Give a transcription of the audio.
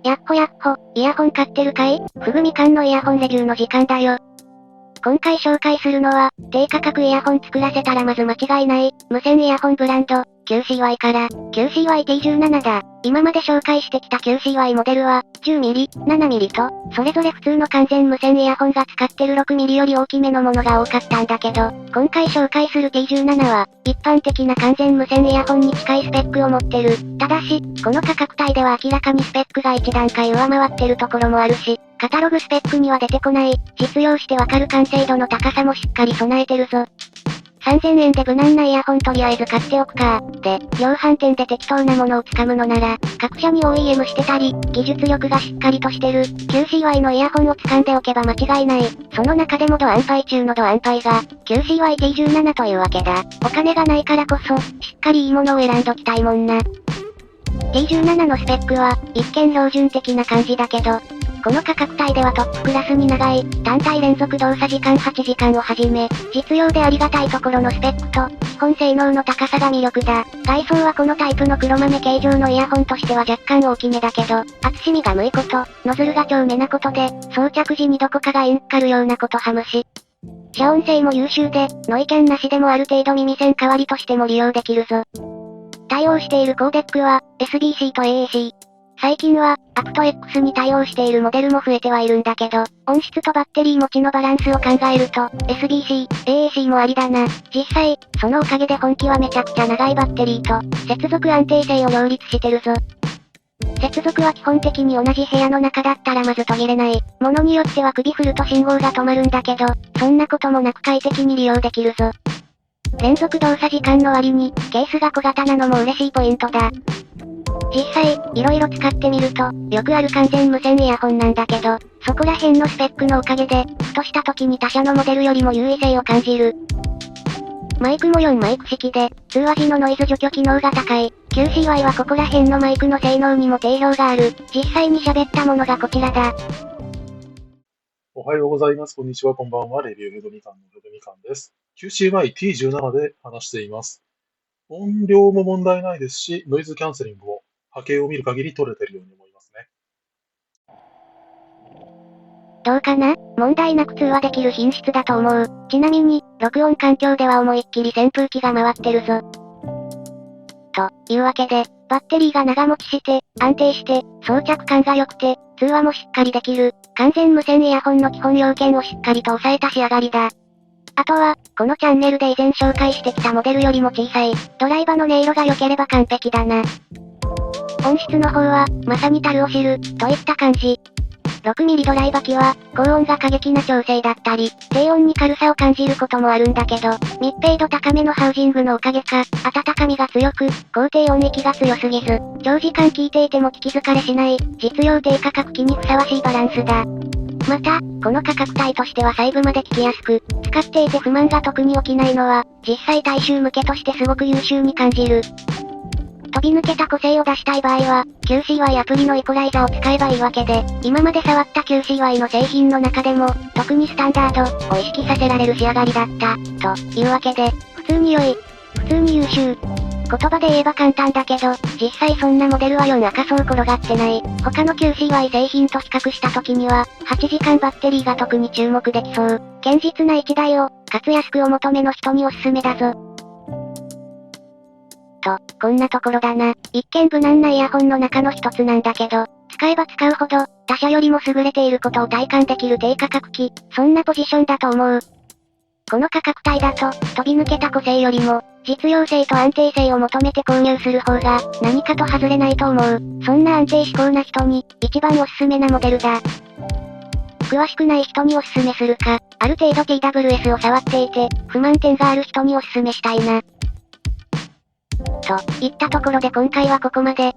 やっほやっほ、イヤホン買ってるかい？ふぐみかんのイヤホンレビューの時間だよ。今回紹介するのは、低価格イヤホン作らせたらまず間違いない、無線イヤホンブランド、QCY から、QCY-T17 だ。今まで紹介してきた QCY モデルは、10mm、7mm と、それぞれ普通の完全無線イヤホンが使ってる 6mm より大きめのものが多かったんだけど、今回紹介する T17 は、一般的な完全無線イヤホンに近いスペックを持ってる。ただし、この価格帯では明らかにスペックが一段階上回ってるところもあるし、カタログスペックには出てこない、実用してわかる完成度の高さもしっかり備えてるぞ。3000円で無難なイヤホンとりあえず買っておくか。で、量販店で適当なものをつかむのなら、各社に OEM してたり、技術力がしっかりとしてる、QCY のイヤホンを掴んでおけば間違いない。その中でもド安牌中のド安牌が、QCY-T17 というわけだ。お金がないからこそ、しっかりいいものを選んどきたいもんな。T17 のスペックは、一見標準的な感じだけど、この価格帯ではトップクラスに長い、単体連続動作時間8時間をはじめ、実用でありがたいところのスペックと、基本性能の高さが魅力だ。外装はこのタイプの黒豆形状のイヤホンとしては若干大きめだけど、厚しみが無いこと、ノズルが超めなことで、装着時にどこかがインクかるようなことは無視。遮音性も優秀で、ノイキャンなしでもある程度耳栓代わりとしても利用できるぞ。対応しているコーデックは、SBC と AAC。最近は、aptX に対応しているモデルも増えてはいるんだけど、音質とバッテリー持ちのバランスを考えると、SBC、AAC もありだな。実際、そのおかげで本機はめちゃくちゃ長いバッテリーと、接続安定性を両立してるぞ。接続は基本的に同じ部屋の中だったらまず途切れない。ものによっては首振ると信号が止まるんだけど、そんなこともなく快適に利用できるぞ。連続動作時間の割に、ケースが小型なのも嬉しいポイントだ。実際、色々使ってみると、よくある完全無線イヤホンなんだけど、そこら辺のスペックのおかげで、ふとした時に他社のモデルよりも優位性を感じる。マイクも4マイク式で、通話時のノイズ除去機能が高い。QCY はここら辺のマイクの性能にも定評がある。実際に喋ったものがこちらだ。おはようございます。こんにちは。こんばんは。レビューヘドみかんのヘドみかんです。QCY-T17 で話しています。音量も問題ないですし、ノイズキャンセリングも波形を見る限り取れてるように思いますね。どうかな？問題なく通話できる品質だと思う。ちなみに、録音環境では思いっきり扇風機が回ってるぞ。というわけで、バッテリーが長持ちして、安定して、装着感が良くて、通話もしっかりできる、完全無線イヤホンの基本要件をしっかりと抑えた仕上がりだ。あとは、このチャンネルで以前紹介してきたモデルよりも小さい、ドライバの音色が良ければ完璧だな。音質の方は、まさに樽を知る、といった感じ。6mm ドライバ機は、高音が過激な調整だったり、低音に軽さを感じることもあるんだけど、密閉度高めのハウジングのおかげか、温かみが強く、高低音域が強すぎず、長時間聴いていても聞き疲れしない、実用低価格機にふさわしいバランスだ。また、この価格帯としては細部まで聞きやすく、使っていて不満が特に起きないのは、実際大衆向けとしてすごく優秀に感じる。飛び抜けた個性を出したい場合は、QCY アプリのイコライザを使えばいいわけで、今まで触った QCY の製品の中でも、特にスタンダードを意識させられる仕上がりだった、というわけで、普通に良い、普通に優秀。言葉で言えば簡単だけど、実際そんなモデルは世の中そう転がってない。他の QCY 製品と比較した時には、8時間バッテリーが特に注目できそう。堅実な1台を、かつ安くお求めの人におすすめだぞ。と、こんなところだな。一見無難なイヤホンの中の一つなんだけど、使えば使うほど、他社よりも優れていることを体感できる低価格機、そんなポジションだと思う。この価格帯だと、飛び抜けた個性よりも、実用性と安定性を求めて購入する方が、何かと外れないと思う。そんな安定志向な人に、一番おすすめなモデルだ。詳しくない人におすすめするか、ある程度 TWS を触っていて、不満点がある人におすすめしたいな。といったところで今回はここまで。